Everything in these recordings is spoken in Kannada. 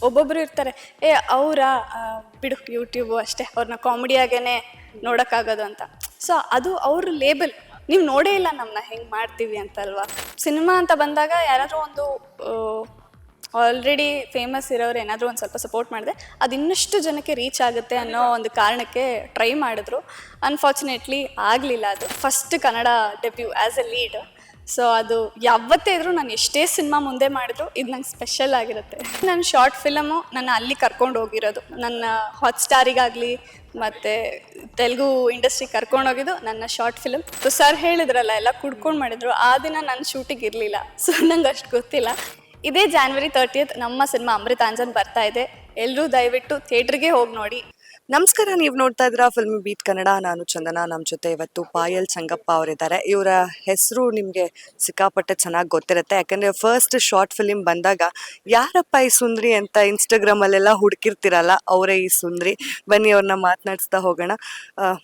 ಒಬ್ಬೊಬ್ರು ಇರ್ತಾರೆ, ಏ ಅವರ ಬಿಡು ಯೂಟ್ಯೂಬು ಅಷ್ಟೇ, ಅವ್ರನ್ನ ಕಾಮಿಡಿಯಾಗೇ ನೋಡೋಕ್ಕಾಗೋದು ಅಂತ. ಸೊ ಅದು ಅವ್ರ ಲೇಬಲ್. ನೀವು ನೋಡೇ ಇಲ್ಲ ನಮ್ಮನ್ನ ಹೆಂಗೆ ಮಾಡ್ತೀವಿ ಅಂತಲ್ವಾ. ಸಿನಿಮಾ ಅಂತ ಬಂದಾಗ ಯಾರಾದರೂ ಒಂದು ಆಲ್ರೆಡಿ ಫೇಮಸ್ ಇರೋರು ಏನಾದರೂ ಒಂದು ಸ್ವಲ್ಪ ಸಪೋರ್ಟ್ ಮಾಡಿದೆ ಅದು ಇನ್ನಷ್ಟು ಜನಕ್ಕೆ ರೀಚ್ ಆಗುತ್ತೆ ಅನ್ನೋ ಒಂದು ಕಾರಣಕ್ಕೆ ಟ್ರೈ ಮಾಡಿದ್ರು. ಅನ್ಫಾರ್ಚುನೇಟ್ಲಿ ಆಗಲಿಲ್ಲ. ಅದು first Kannada debut as A lead. So ಅದು ಯಾವತ್ತೇ ಇದ್ರೂ ನಾನು ಎಷ್ಟೇ ಸಿನಿಮಾ ಮುಂದೆ ಮಾಡಿದ್ರು ಇದು ನಂಗೆ ಸ್ಪೆಷಲ್ ಆಗಿರುತ್ತೆ. ನನ್ನ ಶಾರ್ಟ್ ಫಿಲಮು ನನ್ನ ಅಲ್ಲಿ ಕರ್ಕೊಂಡು ಹೋಗಿರೋದು, ನನ್ನ ಹಾಟ್ಸ್ಟಾರಿಗಾಗಲಿ ಮತ್ತು ತೆಲುಗು ಇಂಡಸ್ಟ್ರಿ ಕರ್ಕೊಂಡೋಗಿದ್ದು ನನ್ನ ಶಾರ್ಟ್ ಫಿಲಮ್. ಸೊ ಸರ್ ಹೇಳಿದ್ರಲ್ಲ ಎಲ್ಲ ಕುಡ್ಕೊಂಡು ಮಾಡಿದ್ರು, ಆ ದಿನ ನನ್ನ ಶೂಟಿಗೆ ಇರಲಿಲ್ಲ. ಸೊ ನಂಗೆ ಅಷ್ಟು ಗೊತ್ತಿಲ್ಲ. ಇದೇ January 30th ನಮ್ಮ ಸಿನಿಮಾ ಅಮೃತಾಂಜನ್ ಬರ್ತಾ ಇದೆ. ಎಲ್ಲರೂ ದಯವಿಟ್ಟು ಥಿಯೇಟ್ರಿಗೆ ಹೋಗಿ ನೋಡಿ. ನಮಸ್ಕಾರ, ನೀವು ನೋಡ್ತಾ ಇದ್ರ ಫಿಲ್ಮ್ ಬೀಟ್ ಕನ್ನಡ. ನಾನು ಚಂದನ. ನಮ್ಮ ಜೊತೆ ಇವತ್ತು ಪಾಯಲ್ ಸಂಗಪ್ಪ ಅವರಿದ್ದಾರೆ. ಇವರ ಹೆಸರು ನಿಮಗೆ ಸಿಕ್ಕಾಪಟ್ಟೆ ಚೆನ್ನಾಗಿ ಗೊತ್ತಿರುತ್ತೆ, ಯಾಕಂದರೆ ಫಸ್ಟ್ ಶಾರ್ಟ್ ಫಿಲಿಮ್ ಬಂದಾಗ ಯಾರಪ್ಪ ಈ ಸುಂದ್ರಿ ಅಂತ ಇನ್ಸ್ಟಾಗ್ರಾಮಲ್ಲೆಲ್ಲ ಹುಡುಕಿರ್ತಿರಲ್ಲ, ಅವರೇ ಈ ಸುಂದ್ರಿ. ಬನ್ನಿ ಅವ್ರನ್ನ ಮಾತನಾಡಿಸ್ತಾ ಹೋಗೋಣ.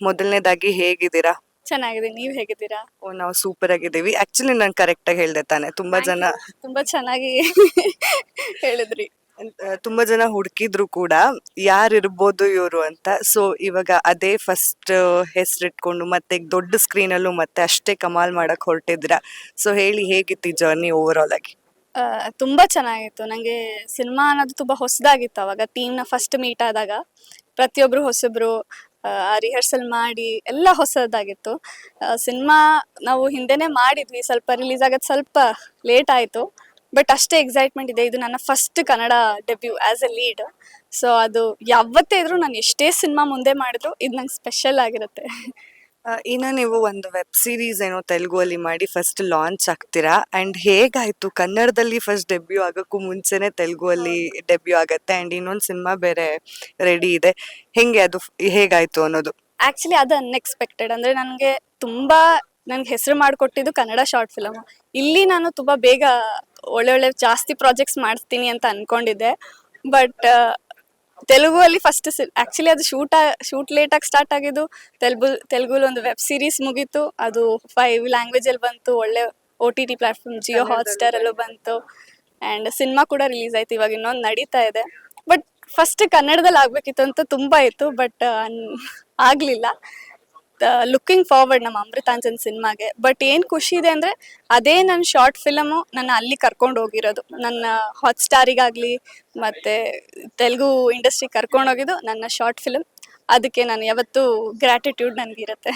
ಮೊದಲನೇದಾಗಿ ಹೇಗಿದ್ದೀರಾ? ಚೆನ್ನಾಗಿದೆ, ನೀವು ಹೇಗಿದ್ದೀರಾ? ನಾವು ಸೂಪರ್ ಆಗಿದ್ದೀವಿ. ಆ್ಯಕ್ಚುಲಿ ನಾನು ಕರೆಕ್ಟಾಗಿ ಹೇಳಿದೆ ತಾನೆ? ತುಂಬ ಚೆನ್ನಾಗಿ ಹೇಳಿದ್ರಿ. ತುಂಬಾ ಜನ ಹುಡುಕಿದ್ರು ಕೂಡ ಯಾರಿರ್ಬೋದು ಇವರು ಅಂತ. ಸೊ ಇವಾಗ ಅದೇ ಫಸ್ಟ್ ಹೆಸರಿಟ್ಕೊಂಡು ಮತ್ತೆ ದೊಡ್ಡ ಸ್ಕ್ರೀನಲ್ಲೂ ಮತ್ತೆ ಅಷ್ಟೇ ಕಮಾಲ್ ಮಾಡಕ್ ಹೊರಟಿದ್ರ. ಸೊ ಹೇಳಿ, ಹೇಗಿತ್ತು ಈ ಜರ್ನಿ ಓವರ್ ಆಲ್ ಆಗಿ? ತುಂಬ ಚೆನ್ನಾಗಿತ್ತು. ನನಗೆ ಸಿನಿಮಾ ಅನ್ನೋದು ತುಂಬ ಹೊಸದಾಗಿತ್ತು. ಅವಾಗ ಟೀಮ್ನ ಫಸ್ಟ್ ಮೀಟ್ ಆದಾಗ ಪ್ರತಿಯೊಬ್ಬರು ಹೊಸಬ್ರು, ರಿಹರ್ಸಲ್ ಮಾಡಿ ಎಲ್ಲ ಹೊಸದಾಗಿತ್ತು. ಸಿನಿಮಾ ನಾವು ಹಿಂದೆನೇ ಮಾಡಿದ್ವಿ, ಸ್ವಲ್ಪ ರಿಲೀಸ್ ಆಗೋದು ಸ್ವಲ್ಪ ಲೇಟ್ ಆಯಿತು. ಬಟ್ ಅಷ್ಟೇ ಎಕ್ಸೈಟ್ಮೆಂಟ್ ಇದೆ. ಇದು ನನ್ನ first Kannada debut as A lead. So ಅದು ಯಾವತ್ತೇ ಇದ್ರೂ ನಾನು ಎಷ್ಟೇ ಸಿನಿಮಾ ಮುಂದೆ ಮಾಡಿದ್ರು ಇದು ನಂಗೆ ಸ್ಪೆಷಲ್ ಆಗಿರುತ್ತೆ. ಇನ್ನು ನೀವು ಒಂದು ವೆಬ್ ಸೀರೀಸ್ ಏನೋ ತೆಲುಗುವಲ್ಲಿ ಮಾಡಿ ಫಸ್ಟ್ ಲಾಂಚ್ ಆಗ್ತೀರಾ. ಆ್ಯಂಡ್ ಹೇಗಾಯಿತು? ಕನ್ನಡದಲ್ಲಿ ಫಸ್ಟ್ ಡೆಬ್ಯೂ ಆಗೋಕ್ಕೂ ಮುಂಚೆನೇ ತೆಲುಗುವಲ್ಲಿ ಡೆಬ್ಯೂ ಆಗುತ್ತೆ, ಆ್ಯಂಡ್ ಇನ್ನೊಂದು ಸಿನಿಮಾ ಬೇರೆ ರೆಡಿ ಇದೆ. ಹೆಂಗೆ ಅದು ಹೇಗಾಯಿತು ಅನ್ನೋದು? ಆ್ಯಕ್ಚುಲಿ ಅದು ಅನ್ಎಕ್ಸ್ಪೆಕ್ಟೆಡ್. ಅಂದರೆ ನನಗೆ ಹೆಸರು ಮಾಡಿಕೊಟ್ಟಿದ್ದು ಕನ್ನಡ ಶಾರ್ಟ್ ಫಿಲಮ್. ಇಲ್ಲಿ ನಾನು ತುಂಬ ಬೇಗ ಒಳ್ಳೆ ಜಾಸ್ತಿ ಪ್ರಾಜೆಕ್ಟ್ಸ್ ಮಾಡಿಸ್ತೀನಿ ಅಂತ ಅಂದ್ಕೊಂಡಿದ್ದೆ. ಬಟ್ ತೆಲುಗುವಲ್ಲಿ ಫಸ್ಟ್ ಆ್ಯಕ್ಚುಲಿ ಅದು ಶೂಟ್ ಲೇಟಾಗಿ ಸ್ಟಾರ್ಟ್ ಆಗಿದ್ದು. ತೆಲುಗುಲಿ ಒಂದು ವೆಬ್ ಸೀರೀಸ್ ಮುಗೀತು, ಅದು 5 ಲ್ಯಾಂಗ್ವೇಜಲ್ಲಿ ಬಂತು. ಒಳ್ಳೆ OTT ಪ್ಲ್ಯಾಟ್ಫಾರ್ಮ್ ಜಿಯೋ ಹಾಟ್ಸ್ಟಾರಲ್ಲೂ ಬಂತು. ಆ್ಯಂಡ್ ಸಿನಿಮಾ ಕೂಡ ರಿಲೀಸ್ ಆಯಿತು, ಇವಾಗ ಇನ್ನೊಂದು ನಡೀತಾ ಇದೆ. ಬಟ್ ಫಸ್ಟ್ ಕನ್ನಡದಲ್ಲಿ ಆಗಬೇಕಿತ್ತು ಅಂತ ತುಂಬ ಇತ್ತು, ಬಟ್ ಆಗಲಿಲ್ಲ. ಲುಕ್ಕಿಂಗ್ ಫಾರ್ವರ್ಡ್ ನಮ್ಮ ಅಮೃತಾಂಜನ್ ಸಿನಿಮಾಗೆ. ಬಟ್ ಏನು ಖುಷಿ ಇದೆ ಅಂದರೆ ಅದೇ ನನ್ನ ಶಾರ್ಟ್ ಫಿಲಮು ನನ್ನ ಅಲ್ಲಿ ಕರ್ಕೊಂಡು ಹೋಗಿರೋದು, ನನ್ನ ಹಾಟ್ಸ್ಟಾರಿಗಾಗಲಿ ಮತ್ತು ತೆಲುಗು ಇಂಡಸ್ಟ್ರಿ ಕರ್ಕೊಂಡೋಗಿದ್ದು ನನ್ನ ಶಾರ್ಟ್ ಫಿಲಮ್. ಅದಕ್ಕೆ ನಾನು ಯಾವತ್ತೂ ಗ್ರ್ಯಾಟಿಟ್ಯೂಡ್ ನನಗಿರುತ್ತೆ.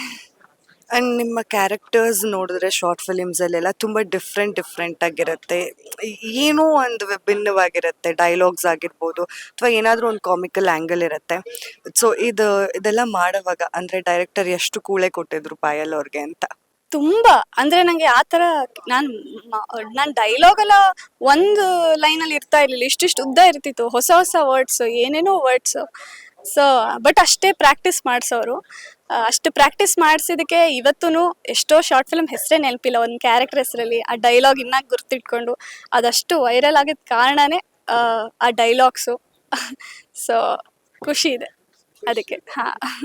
ಆ್ಯಂಡ್ ನಿಮ್ಮ ಕ್ಯಾರೆಕ್ಟರ್ಸ್ ನೋಡಿದ್ರೆ ಶಾರ್ಟ್ ಫಿಲಿಮ್ಸಲ್ಲೆಲ್ಲ ತುಂಬ ಡಿಫ್ರೆಂಟ್ ಆಗಿರುತ್ತೆ. ಏನೋ ಒಂದು ಭಿನ್ನವಾಗಿರುತ್ತೆ. ಡೈಲಾಗ್ಸ್ ಆಗಿರ್ಬೋದು ಅಥವಾ ಏನಾದರೂ ಒಂದು ಕಾಮಿಕಲ್ ಆ್ಯಂಗಲ್ ಇರುತ್ತೆ. ಸೊ ಇದೆಲ್ಲ ಮಾಡೋವಾಗ ಅಂದರೆ ಡೈರೆಕ್ಟರ್ ಎಷ್ಟು ಕೂಳೆ ಕೊಟ್ಟಿದ್ರು ಪಾಯಲ್ ಅವ್ರಿಗೆ ಅಂತ? ತುಂಬ ಅಂದರೆ ನನಗೆ ಆ ಥರ ನಾನು ಡೈಲಾಗೆಲ್ಲ ಒಂದು ಲೈನಲ್ಲಿ ಇರ್ತಾ ಇರಲಿಲ್ಲ, ಇಷ್ಟಿಷ್ಟು ಉದ್ದ ಇರ್ತಿತ್ತು. ಹೊಸ ವರ್ಡ್ಸು, ಏನೇನೋ ವರ್ಡ್ಸು. ಸೊ ಬಟ್ ಅಷ್ಟೇ ಪ್ರಾಕ್ಟೀಸ್ ಮಾಡಿಸೋರು. ಅಷ್ಟು ಪ್ರಾಕ್ಟೀಸ್ ಮಾಡಿಸಿದಕ್ಕೆ ಇವತ್ತೂ ಎಷ್ಟೋ ಶಾರ್ಟ್ ಫಿಲ್ಮ್ ಹೆಸರೇ ನೆನಪಿಲ್ಲ ಒಂದು ಕ್ಯಾರೆಕ್ಟರ್ ಹೆಸರಲ್ಲಿ. ಆ ಡೈಲಾಗ್ ಇನ್ನೂ ಗುರ್ತಿಟ್ಕೊಂಡು ಅದಷ್ಟು ವೈರಲ್ ಆಗಿದ್ದ ಕಾರಣನೇ ಆ ಡೈಲಾಗ್ಸು. ಸೊ ಖುಷಿ ಇದೆ ಅದಕ್ಕೆ.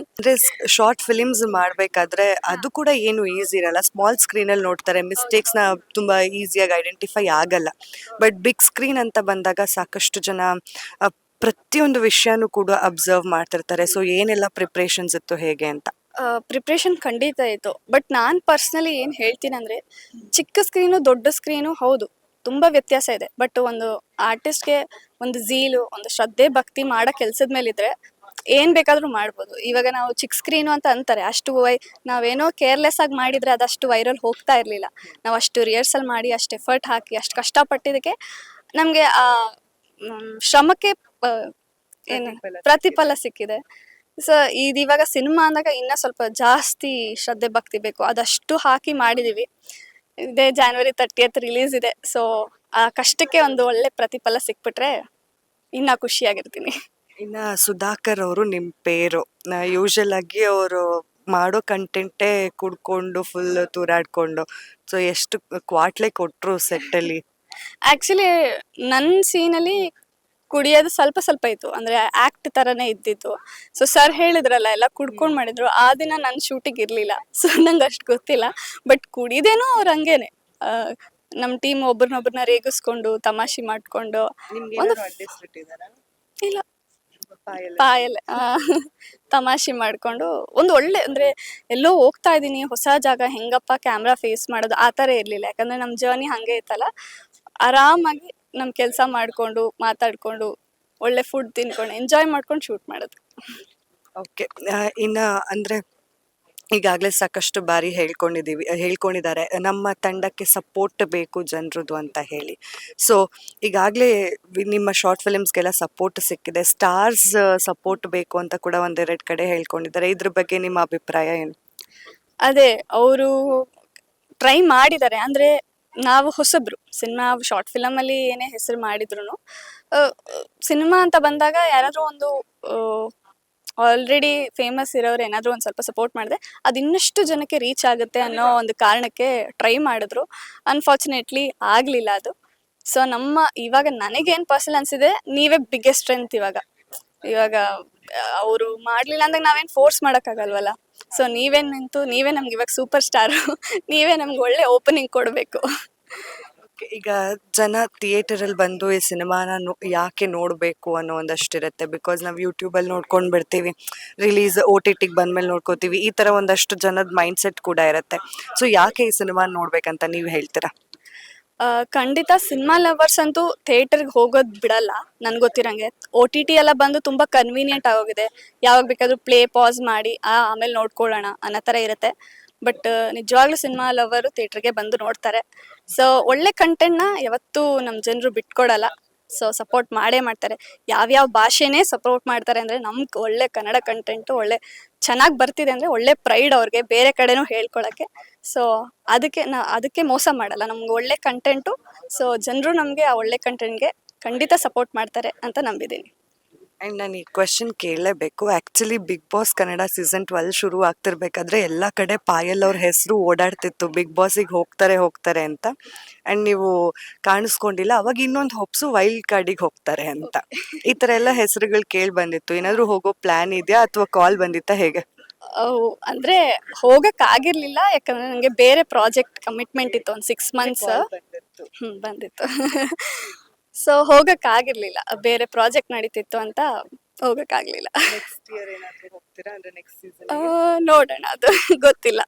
ಅಂದರೆ ಶಾರ್ಟ್ ಫಿಲಿಮ್ಸ್ ಮಾಡಬೇಕಾದ್ರೆ ಅದು ಕೂಡ ಏನು ಈಸಿ ಇರಲ್ಲ. ಸ್ಮಾಲ್ ಸ್ಕ್ರೀನಲ್ಲಿ ನೋಡ್ತಾರೆ, ಮಿಸ್ಟೇಕ್ಸ್ನ ತುಂಬ ಈಸಿಯಾಗಿ ಐಡೆಂಟಿಫೈ ಆಗಲ್ಲ. ಬಟ್ ಬಿಗ್ ಸ್ಕ್ರೀನ್ ಅಂತ ಬಂದಾಗ ಸಾಕಷ್ಟು ಜನ ಪ್ರತಿಯೊಂದು ವಿಷಯನೂ ಕೂಡ ಅಬ್ಸರ್ವ್ ಮಾಡ್ತಿರ್ತಾರೆ. ಸೊ ಏನೆಲ್ಲ ಪ್ರಿಪ್ರೇಷನ್ಸ್ ಇತ್ತು, ಹೇಗೆ ಅಂತ? ಪ್ರಿಪ್ರೇಷನ್ ಖಂಡಿತ ಇತ್ತು. ಬಟ್ ನಾನು ಪರ್ಸ್ನಲಿ ಏನು ಹೇಳ್ತೀನಿ ಅಂದರೆ, ಚಿಕ್ಕ ಸ್ಕ್ರೀನು ದೊಡ್ಡ ಸ್ಕ್ರೀನು ಹೌದು ತುಂಬ ವ್ಯತ್ಯಾಸ ಇದೆ. ಬಟ್ ಒಂದು ಆರ್ಟಿಸ್ಟ್ಗೆ ಒಂದು ಝೀಲು, ಒಂದು ಶ್ರದ್ಧೆ ಭಕ್ತಿ ಮಾಡೋ ಕೆಲಸದ ಮೇಲಿದ್ರೆ ಏನು ಬೇಕಾದರೂ ಮಾಡ್ಬೋದು. ಇವಾಗ ನಾವು ಚಿಕ್ಕ ಸ್ಕ್ರೀನು ಅಂತ ಅಂತಾರೆ, ಅಷ್ಟು ನಾವೇನೋ ಕೇರ್ಲೆಸ್ ಆಗಿ ಮಾಡಿದರೆ ಅದಷ್ಟು ವೈರಲ್ ಹೋಗ್ತಾ ಇರಲಿಲ್ಲ. ನಾವು ಅಷ್ಟು ರಿಹರ್ಸಲ್ ಮಾಡಿ, ಅಷ್ಟು ಎಫರ್ಟ್ ಹಾಕಿ, ಅಷ್ಟು ಕಷ್ಟಪಟ್ಟಿದ್ದಕ್ಕೆ ನಮಗೆ ಆ ಶ್ರಮಕ್ಕೆ ಏನು ಪ್ರತಿಫಲ ಸಿಕ್ಕಿದೆ. ಸೊ ಇವಾಗ ಸಿನಿಮಾ ಅಂದಾಗ ಇನ್ನೂ ಸ್ವಲ್ಪ ಜಾಸ್ತಿ ಶ್ರದ್ಧೆ ಭಕ್ತಿ ಬೇಕು. ಅದಷ್ಟು ಹಾಕಿ ಮಾಡಿದ್ದೀವಿ. ಇದೇ January 30th ರಿಲೀಸ್ ಇದೆ. ಸೊ ಆ ಕಷ್ಟಕ್ಕೆ ಒಂದು ಒಳ್ಳೆ ಪ್ರತಿಫಲ ಸಿಕ್ಬಿಟ್ರೆ ಇನ್ನೂ ಖುಷಿಯಾಗಿರ್ತೀನಿ. ಇನ್ನು ಸುಧಾಕರ್ ಅವರು ನಿಮ್ಮ ಪೇರು. ಯೂಶಲ್ ಆಗಿ ಅವರು ಮಾಡೋ ಕಂಟೆಂಟೇ ಕುಡ್ಕೊಂಡು ಫುಲ್ ತೂರಾಡ್ಕೊಂಡು, ಸೊ ಎಷ್ಟು ಕ್ವಾಟ್ಲೆ ಕೊಟ್ಟರು ಸೆಟ್ಟಲ್ಲಿ? ಆ್ಯಕ್ಚುಲಿ ನನ್ನ ಸೀನಲ್ಲಿ ಕುಡಿಯೋದು ಸ್ವಲ್ಪ ಇತ್ತು, ಅಂದರೆ ಆ್ಯಕ್ಟ್ ಥರನೇ ಇದ್ದಿತ್ತು. ಸೊ ಸರ್ ಹೇಳಿದ್ರಲ್ಲ ಎಲ್ಲ ಕುಡ್ಕೊಂಡು ಮಾಡಿದ್ರು, ಆ ದಿನ ನನ್ನ ಶೂಟಿಗೆ ಇರಲಿಲ್ಲ. ಸೊ ನಂಗೆ ಅಷ್ಟು ಗೊತ್ತಿಲ್ಲ. ಬಟ್ ಕುಡಿದೇನೋ ಅವ್ರು ಹಂಗೇನೆ ನಮ್ಮ ಟೀಮ್ ಒಬ್ರನ್ನೊಬ್ರನ್ನ ರೇಗಿಸ್ಕೊಂಡು ತಮಾಷೆ ಮಾಡ್ಕೊಂಡು ಒಂದು ಇಲ್ಲ ಪಾಯಲ್ ತಮಾಷೆ ಮಾಡ್ಕೊಂಡು ಒಂದು ಒಳ್ಳೆ ಅಂದ್ರೆ ಎಲ್ಲೋ ಹೋಗ್ತಾ ಇದೀನಿ ಹೊಸ ಜಾಗ ಹೆಂಗಪ್ಪ ಕ್ಯಾಮ್ರಾ ಫೇಸ್ ಮಾಡೋದು ಆ ಥರ ಇರಲಿಲ್ಲ. ಯಾಕಂದ್ರೆ ನಮ್ಮ ಜರ್ನಿ ಹಂಗೆ ಇತ್ತಲ್ಲ, ಆರಾಮಾಗಿ ನಮ್ಮ ಕೆಲಸ ಮಾಡ್ಕೊಂಡು ಮಾತಾಡ್ಕೊಂಡು ಒಳ್ಳೆ ಫುಡ್ ತಿನ್ಕೊಂಡು ಎಂಜಾಯ್ ಮಾಡ್ಕೊಂಡು ಶೂಟ್ ಮಾಡೋದು. ಓಕೆ. ಇನ್ನ ಅಂದ್ರೆ ಈಗಾಗಲೇ ಸಾಕಷ್ಟು ಬಾರಿ ಹೇಳ್ಕೊಂಡಿದ್ದಾರೆ ನಮ್ಮ ತಂಡಕ್ಕೆ ಸಪೋರ್ಟ್ ಬೇಕು ಜನರದು ಅಂತ ಹೇಳಿ. ಸೊ ಈಗಾಗಲೇ ನಿಮ್ಮ ಶಾರ್ಟ್ ಫಿಲಿಮ್ಸ್ಗೆಲ್ಲ ಸಪೋರ್ಟ್ ಸಿಕ್ಕಿದೆ, ಸ್ಟಾರ್ಸ್ ಸಪೋರ್ಟ್ ಬೇಕು ಅಂತ ಕೂಡ ಒಂದೆರಡು ಕಡೆ ಹೇಳ್ಕೊಂಡಿದ್ದಾರೆ. ಇದ್ರ ಬಗ್ಗೆ ನಿಮ್ಮ ಅಭಿಪ್ರಾಯ ಏನು? ಅದೇ ಅವರು ಟ್ರೈ ಮಾಡಿದ್ದಾರೆ. ಅಂದ್ರೆ ನಾವು ಹೊಸಬ್ರು, ಸಿನಿಮಾ ಶಾರ್ಟ್ ಫಿಲಮ್ ಅಲ್ಲಿ ಏನೇ ಹೆಸರು ಮಾಡಿದ್ರು ಸಿನಿಮಾ ಅಂತ ಬಂದಾಗ ಯಾರಾದ್ರೂ ಒಂದು ಆಲ್ರೆಡಿ ಫೇಮಸ್ ಇರೋರು ಏನಾದರೂ ಒಂದು ಸ್ವಲ್ಪ ಸಪೋರ್ಟ್ ಮಾಡಿದ್ರೆ ಅದು ಇನ್ನಷ್ಟು ಜನಕ್ಕೆ ರೀಚ್ ಆಗುತ್ತೆ ಅನ್ನೋ ಒಂದು ಕಾರಣಕ್ಕೆ ಟ್ರೈ ಮಾಡಿದ್ರು. ಅನ್ಫಾರ್ಚುನೇಟ್ಲಿ ಆಗಲಿಲ್ಲ ಅದು. ಸೊ ಇವಾಗ ನನಗೇನು ಪರ್ಸನಲ್ ಅನಿಸಿದೆ, ನೀವೇ ಬಿಗ್ಗೆಸ್ಟ್ ಸ್ಟ್ರೆಂತ್ ಇವಾಗ ಅವರು ಮಾಡಲಿಲ್ಲ ಅಂದಾಗ ನಾವೇನು ಫೋರ್ಸ್ ಮಾಡೋಕ್ಕಾಗಲ್ವಲ್ಲ. ಸೊ ನೀವೇ ನಿಂತು ನೀವೇ ನಮ್ಗೆ ಇವಾಗ ಸೂಪರ್ ಸ್ಟಾರು, ನೀವೇ ನಮ್ಗೆ ಒಳ್ಳೆ ಓಪನಿಂಗ್ ಕೊಡಬೇಕು. ಈಗ ಜನ ಥಿಯೇಟರಲ್ಲಿ ಬಂದು ಈ ಸಿನಿಮಾನ ಯಾಕೆ ನೋಡಬೇಕು ಅನ್ನೋ ಒಂದಷ್ಟಿರುತ್ತೆ. ಬಿಕಾಸ್ ನಾವು ಯೂಟ್ಯೂಬಲ್ಲಿ ನೋಡ್ಕೊಂಡು ಬಿಡ್ತೀವಿ, ರಿಲೀಸ್ OTTಗೆ ಬಂದಮೇಲೆ ನೋಡ್ಕೋತೀವಿ, ಈ ಥರ ಒಂದಷ್ಟು ಜನದ ಮೈಂಡ್ ಸೆಟ್ ಕೂಡ ಇರುತ್ತೆ. ಸೊ ಯಾಕೆ ಈ ಸಿನಿಮಾ ನೋಡ್ಬೇಕಂತ ನೀವು ಹೇಳ್ತೀರಾ? ಖಂಡಿತ ಸಿನಿಮಾ ಲವರ್ಸ್ ಅಂತೂ ಥಿಯೇಟರ್ಗೆ ಹೋಗೋದು ಬಿಡಲ್ಲ. ನನ್ಗೆ ಗೊತ್ತಿರಂಗೆ OTT ಎಲ್ಲ ಬಂದು ತುಂಬ ಕನ್ವೀನಿಯೆಂಟ್ ಆಗೋಗಿದೆ. ಯಾವಾಗ ಬೇಕಾದ್ರೂ ಪ್ಲೇ ಪಾಸ್ ಮಾಡಿ ಆಮೇಲೆ ನೋಡ್ಕೊಳ್ಳೋಣ ಅನ್ನೋ ಥರ ಇರುತ್ತೆ. ಬಟ್ ನಿಜವಾಗ್ಲೂ ಸಿನಿಮಾ ಲವರು ಥಿಯೇಟ್ರಿಗೆ ಬಂದು ನೋಡ್ತಾರೆ. ಸೊ ಒಳ್ಳೆ ಕಂಟೆಂಟ್ನ ಯಾವತ್ತೂ ನಮ್ಮ ಜನರು ಬಿಟ್ಕೊಡಲ್ಲ. ಸೊ ಸಪೋರ್ಟ್ ಮಾಡೇ ಮಾಡ್ತಾರೆ. ಯಾವ್ಯಾವ ಭಾಷೆನೇ ಸಪೋರ್ಟ್ ಮಾಡ್ತಾರೆ ಅಂದರೆ ನಮ್ಗೆ ಒಳ್ಳೆ ಕನ್ನಡ ಕಂಟೆಂಟು ಒಳ್ಳೆ ಚೆನ್ನಾಗಿ ಬರ್ತಿದೆ ಅಂದರೆ ಒಳ್ಳೆ ಪ್ರೈಡ್ ಅವ್ರಿಗೆ ಬೇರೆ ಕಡೆನೂ ಹೇಳ್ಕೊಳಕ್ಕೆ. ಸೊ ಅದಕ್ಕೆ ಮೋಸ ಮಾಡಲ್ಲ, ನಮ್ಗೆ ಒಳ್ಳೆ ಕಂಟೆಂಟು. ಸೊ ಜನರು ನಮಗೆ ಆ ಒಳ್ಳೆ ಕಂಟೆಂಟ್ಗೆ ಖಂಡಿತ ಸಪೋರ್ಟ್ ಮಾಡ್ತಾರೆ ಅಂತ ನಂಬಿದ್ದೀನಿ. ಆ್ಯಂಡ್ ನಾನು ಈ ಕ್ವೆಶನ್ ಕೇಳಲೇಬೇಕು. Actually big boss Kannada season 12 ಶುರು ಆಗ್ತಿರ್ಬೇಕಾದ್ರೆ ಎಲ್ಲ ಕಡೆ ಪಾಯಲ್ ಅವ್ರ ಹೆಸರು ಓಡಾಡ್ತಿತ್ತು, ಬಿಗ್ ಬಾಸಿಗೆ ಹೋಗ್ತಾರೆ ಅಂತ. ಆ್ಯಂಡ್ ನೀವು ಕಾಣಿಸ್ಕೊಂಡಿಲ್ಲ. ಅವಾಗ ಇನ್ನೊಂದು ಹೊಪ್ಸು ವೈಲ್ಡ್ ಕಾರ್ಡಿಗೆ ಹೋಗ್ತಾರೆ ಅಂತ, ಈ ಥರ ಎಲ್ಲ ಹೆಸರುಗಳು ಕೇಳಿ ಬಂದಿತ್ತು. ಏನಾದರೂ ಹೋಗೋ ಪ್ಲ್ಯಾನ್ ಇದೆಯಾ ಅಥವಾ ಕಾಲ್ ಬಂದಿತ್ತಾ, ಹೇಗೆ? ಅಂದ್ರೆ ಹೋಗಕ್ ಆಗಿರ್ಲಿಲ್ಲ, ಯಾಕಂದ್ರೆ ನಂಗೆ ಬೇರೆ ಪ್ರಾಜೆಕ್ಟ್ ಕಮಿಟ್ಮೆಂಟ್ ಇತ್ತು. ಒಂದು 6 ಮಂತ್ಸ್ ಬಂದಿತ್ತು. ಸೊ ಹೋಗಕ್ ಆಗಿರ್ಲಿಲ್ಲ, ಬೇರೆ ಪ್ರಾಜೆಕ್ಟ್ ನಡೀತಿತ್ತು ಅಂತ ಹೋಗಕ್ ಆಗ್ಲಿಲ್ಲ. ನೋಡೋಣ, ಅದು ಗೊತ್ತಿಲ್ಲ.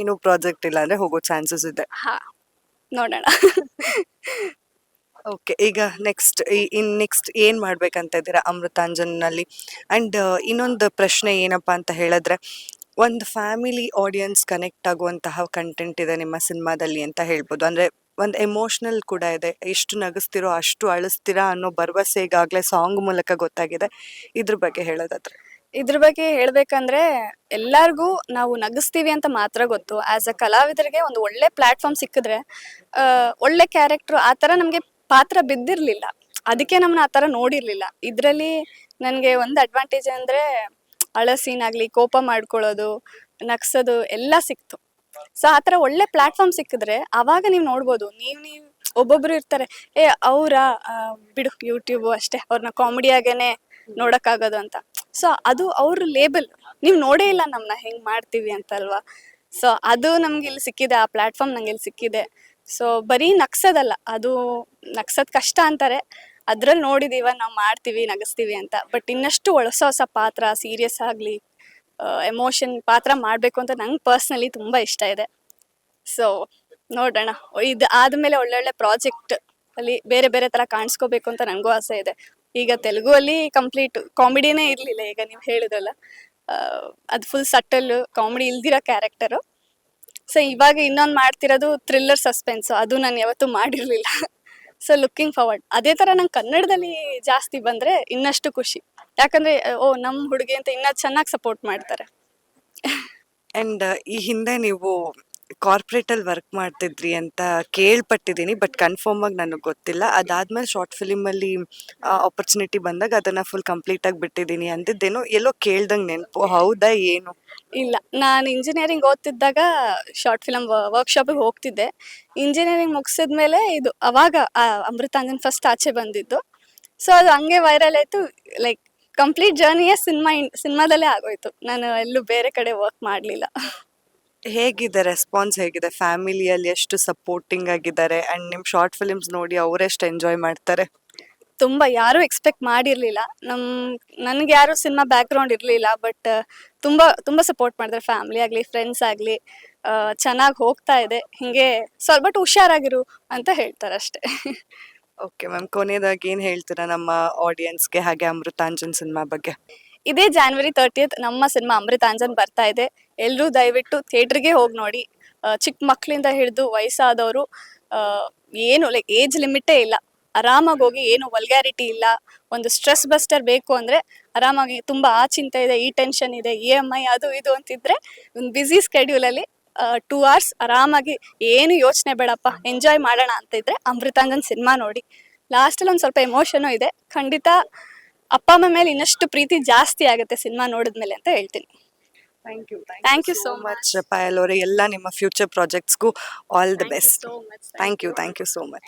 ಏನು ಪ್ರಾಜೆಕ್ಟ್ ಇಲ್ಲ ಅಂದ್ರೆ ಹೋಗೋ ಚಾನ್ಸಸ್ ಇದೆ. ಹಾ, ನೋಡೋಣ. ಓಕೆ. ಈಗ ನೆಕ್ಸ್ಟ್ ಏನು ಮಾಡ್ಬೇಕಂತ ಇದ್ದೀರಾ ಅಮೃತಾಂಜನ್ನಲ್ಲಿ? ಆ್ಯಂಡ್ ಇನ್ನೊಂದು ಪ್ರಶ್ನೆ ಏನಪ್ಪಾ ಅಂತ ಹೇಳಿದ್ರೆ, ಒಂದು ಫ್ಯಾಮಿಲಿ ಆಡಿಯನ್ಸ್ ಕನೆಕ್ಟ್ ಆಗುವಂತಹ ಕಂಟೆಂಟ್ ಇದೆ ನಿಮ್ಮ ಸಿನಿಮಾದಲ್ಲಿ ಅಂತ ಹೇಳ್ಬೋದು. ಅಂದರೆ ಒಂದು ಎಮೋಷ್ನಲ್ ಕೂಡ ಇದೆ. ಎಷ್ಟು ನಗಿಸ್ತಿರೋ ಅಷ್ಟು ಅಳಿಸ್ತೀರಾ ಅನ್ನೋ ಭರವಸೆ ಈಗಾಗಲೇ ಸಾಂಗ್ ಮೂಲಕ ಗೊತ್ತಾಗಿದೆ. ಇದ್ರ ಬಗ್ಗೆ ಹೇಳೋದಾದ್ರೆ? ಇದ್ರ ಬಗ್ಗೆ ಹೇಳ್ಬೇಕಂದ್ರೆ ಎಲ್ಲಾರ್ಗೂ ನಾವು ನಗಿಸ್ತೀವಿ ಅಂತ ಮಾತ್ರ ಗೊತ್ತು. ಆಸ್ ಅ ಕಲಾವಿದರಿಗೆ ಒಂದು ಒಳ್ಳೆ ಪ್ಲಾಟ್ಫಾರ್ಮ್ ಸಿಕ್ಕಿದ್ರೆ ಒಳ್ಳೆ ಕ್ಯಾರೆಕ್ಟರ್ ಆ ಥರ ನಮಗೆ ಪಾತ್ರ ಬಿದ್ದಿರ್ಲಿಲ್ಲ, ಅದಕ್ಕೆ ನಮ್ಮನ್ನ ಆ ಥರ ನೋಡಿರ್ಲಿಲ್ಲ. ಇದರಲ್ಲಿ ನನಗೆ ಒಂದು ಅಡ್ವಾಂಟೇಜ್ ಅಂದರೆ ಅಳೋ ಸೀನ್ ಆಗಲಿ, ಕೋಪ ಮಾಡ್ಕೊಳ್ಳೋದು, ನಗ್ಸೋದು ಎಲ್ಲ ಸಿಕ್ತು. ಸೊ ಆ ಥರ ಒಳ್ಳೆ ಪ್ಲಾಟ್ಫಾರ್ಮ್ ಸಿಕ್ಕಿದ್ರೆ ಅವಾಗ ನೀವು ನೋಡ್ಬೋದು. ನೀವು ಒಬ್ಬೊಬ್ರು ಇರ್ತಾರೆ, ಅವರ ಬಿಡು ಯೂಟ್ಯೂಬು ಅಷ್ಟೇ, ಅವ್ರನ್ನ ಕಾಮಿಡಿಯಾಗೇನೆ ನೋಡೋಕ್ಕಾಗೋದು ಅಂತ. ಸೊ ಅದು ಅವ್ರ ಲೇಬಲ್, ನೀವು ನೋಡೇ ಇಲ್ಲ ನಮ್ಮನ್ನ ಹೆಂಗೆ ಮಾಡ್ತೀವಿ ಅಂತಲ್ವಾ. ಸೊ ಅದು ನಮ್ಗೆ ಇಲ್ಲಿ ಸಿಕ್ಕಿದೆ, ಆ ಪ್ಲಾಟ್ಫಾರ್ಮ್ ನಂಗೆ ಇಲ್ಲಿ ಸಿಕ್ಕಿದೆ. ಸೊ ಬರೀ ನಗ್ಸೋದಲ್ಲ, ಅದು ನಗ್ಸೋದು ಕಷ್ಟ ಅಂತಾರೆ, ಅದ್ರಲ್ಲಿ ನೋಡಿದೀವ ನಾವು ಮಾಡ್ತೀವಿ ನಗಿಸ್ತೀವಿ ಅಂತ. ಬಟ್ ಇನ್ನಷ್ಟು ಹೊಸ ಪಾತ್ರ, ಸೀರಿಯಸ್ ಆಗಲಿ ಎಮೋಷನ್ ಪಾತ್ರ ಮಾಡಬೇಕು ಅಂತ ನಂಗೆ ಪರ್ಸ್ನಲಿ ತುಂಬ ಇಷ್ಟ ಇದೆ. ಸೊ ನೋಡೋಣ, ಇದು ಆದಮೇಲೆ ಒಳ್ಳೊಳ್ಳೆ ಪ್ರಾಜೆಕ್ಟ್ ಅಲ್ಲಿ ಬೇರೆ ಬೇರೆ ಥರ ಕಾಣಿಸ್ಕೋಬೇಕು ಅಂತ ನನಗೂ ಆಸೆ ಇದೆ. ಈಗ ತೆಲುಗು ಅಲ್ಲಿ ಕಂಪ್ಲೀಟ್ ಕಾಮಿಡಿನೇ ಇರಲಿಲ್ಲ, ಈಗ ನೀವು ಹೇಳಿದ್ರಲ್ಲ, ಅದು ಫುಲ್ ಸಟಲ್ ಕಾಮಿಡಿ ಇಲ್ದಿರೋ ಕ್ಯಾರೆಕ್ಟರು. ಸೊ ಇವಾಗ ಇನ್ನೊಂದು ಮಾಡ್ತಿರೋದು ಥ್ರಿಲ್ಲರ್ ಸಸ್ಪೆನ್ಸ್, ಅದು ನಾನು ಯಾವತ್ತೂ ಮಾಡಿರಲಿಲ್ಲ. So looking forward. ಅದೇ ಥರ ನಂಗೆ ಕನ್ನಡದಲ್ಲಿ ಜಾಸ್ತಿ ಬಂದರೆ ಇನ್ನಷ್ಟು ಖುಷಿ, ಯಾಕಂದರೆ ನಮ್ಮ ಹುಡುಗಿ ಅಂತ ಇನ್ನೂ ಚೆನ್ನಾಗಿ ಸಪೋರ್ಟ್ ಮಾಡ್ತಾರೆ. ಆ್ಯಂಡ್ ಈ ಹಿಂದೆ ನೀವು ಕಾರ್ಪೊರೇಟಲ್ಲಿ ವರ್ಕ್ ಮಾಡ್ತಿದ್ರಿ ಅಂತ ಕೇಳ್ಪಟ್ಟಿದ್ದೀನಿ, ಬಟ್ ಕನ್ಫರ್ಮ್ ಆಗಿ ನನಗೆ ಗೊತ್ತಿಲ್ಲ. ಅದಾದ್ಮೇಲೆ ಶಾರ್ಟ್ ಫಿಲಿಮಲ್ಲಿ ಆಪರ್ಚುನಿಟಿ ಬಂದಾಗ ಅದನ್ನು ಫುಲ್ ಕಂಪ್ಲೀಟಾಗಿ ಬಿಟ್ಟಿದ್ದೀನಿ ಅಂದಿದ್ದೇನೋ ಎಲ್ಲೋ ಕೇಳ್ದಂಗೆ ನೆನಪು, ಹೌದಾ ಏನು? ಇಲ್ಲ, ನಾನು ಇಂಜಿನಿಯರಿಂಗ್ ಓದ್ತಿದ್ದಾಗ ಶಾರ್ಟ್ ಫಿಲಮ್ ವರ್ಕ್ಶಾಪಿಗೆ ಹೋಗ್ತಿದ್ದೆ. ಇಂಜಿನಿಯರಿಂಗ್ ಮುಗಿಸಿದ್ಮೇಲೆ ಇದು ಅವಾಗ ಅಮೃತಾಂಜನ್ ಫಸ್ಟ್ ಆಚೆ ಬಂದಿದ್ದು. ಸೊ ಅದು ಹಂಗೆ ವೈರಲ್ ಆಯಿತು. ಲೈಕ್ ಕಂಪ್ಲೀಟ್ ಜರ್ನಿಯೇ ಸಿನಿಮಾದಲ್ಲೇ ಆಗೋಯ್ತು. ನಾನು ಎಲ್ಲೂ ಬೇರೆ ಕಡೆ ವರ್ಕ್ ಮಾಡಲಿಲ್ಲ. ಹೇಗಿದೆ ರೆಸ್ಪಾನ್ಸ್ ಹೇಗಿದೆ ಫ್ಯಾಮಿಲಿಯಲ್ಲಿ ಎಷ್ಟು ಸಪೋರ್ಟಿಂಗ್ ಆಗಿದ್ದಾರೆ ಆ್ಯಂಡ್ ನಿಮ್ಮ ಶಾರ್ಟ್ ಫಿಲಿಮ್ಸ್ ನೋಡಿ ಅವರೆಷ್ಟು ಎಂಜಾಯ್ ಮಾಡ್ತಾರೆ? ತುಂಬ ಯಾರೂ ಎಕ್ಸ್ಪೆಕ್ಟ್ ಮಾಡಿರಲಿಲ್ಲ. ನನಗೆ ಯಾರೂ ಸಿನಿಮಾ ಬ್ಯಾಕ್ಗ್ರೌಂಡ್ ಇರಲಿಲ್ಲ. ಬಟ್ ತುಂಬ ತುಂಬ ಸಪೋರ್ಟ್ ಮಾಡಿದ್ದಾರೆ. ಫ್ಯಾಮಿಲಿ ಆಗಲಿ ಫ್ರೆಂಡ್ಸ್ ಆಗಲಿ ಚೆನ್ನಾಗಿ ಹೋಗ್ತಾ ಇದೆ ಹೀಗೆ ಬಟ್ ಹುಷಾರಾಗಿರು ಅಂತ ಹೇಳ್ತಾರೆ ಅಷ್ಟೇ. ಓಕೆ ಮ್ಯಾಮ್, ಕೊನೆಯದಾಗಿ ಏನು ಹೇಳ್ತೀರಾ ನಮ್ಮ ಆಡಿಯನ್ಸ್ಗೆ ಹಾಗೆ ಅಮೃತಾಂಜನ್ ಸಿನಿಮಾ ಬಗ್ಗೆ? ಇದೇ January 30th ನಮ್ಮ ಸಿನಿಮಾ ಅಮೃತಾಂಜನ್ ಬರ್ತಾ ಇದೆ. ಎಲ್ಲರೂ ದಯವಿಟ್ಟು ಥಿಯೇಟ್ರಿಗೆ ಹೋಗಿ ನೋಡಿ. ಚಿಕ್ಕ ಮಕ್ಕಳಿಂದ ಹಿಡಿದು ವಯಸ್ಸಾದವರು ಏನು ಲೈಕ್ ಏಜ್ ಲಿಮಿಟೇ ಇಲ್ಲ. ಆರಾಮಾಗಿ ಹೋಗಿ, ಏನು ವಲ್ಗ್ಯಾರಿಟಿ ಇಲ್ಲ. ಒಂದು ಸ್ಟ್ರೆಸ್ ಬಸ್ಟರ್ ಬೇಕು ಅಂದರೆ ಆರಾಮಾಗಿ, ತುಂಬ ಆ ಚಿಂತೆ ಇದೆ, ಈ ಟೆನ್ಷನ್ ಇದೆ, EMI ಅದು ಇದು ಅಂತಿದ್ರೆ ಒಂದು ಬ್ಯುಸಿ ಸ್ಕೆಡ್ಯೂಲಲ್ಲಿ 2 hours ಆರಾಮಾಗಿ ಏನು ಯೋಚನೆ ಬೇಡಪ್ಪ ಎಂಜಾಯ್ ಮಾಡೋಣ ಅಂತ ಇದ್ರೆ ಅಮೃತಾಂಜನ್ ಸಿನಿಮಾ ನೋಡಿ. ಲಾಸ್ಟಲ್ಲಿ ಒಂದು ಸ್ವಲ್ಪ ಎಮೋಷನು ಇದೆ. ಖಂಡಿತ ಅಪ್ಪ ಅಮ್ಮ ಮೇಲೆ ಇನ್ನಷ್ಟು ಪ್ರೀತಿ ಜಾಸ್ತಿ ಆಗುತ್ತೆ ಸಿನಿಮಾ ನೋಡಿದ್ಮೇಲೆ ಅಂತ ಹೇಳ್ತೀನಿ. Thank you so much. Payal ಅವರೇ, ಎಲ್ಲ ನಿಮ್ಮ ಫ್ಯೂಚರ್ ಪ್ರಾಜೆಕ್ಟ್ಸ್ಗೂ all the best. So much. Thank you so much.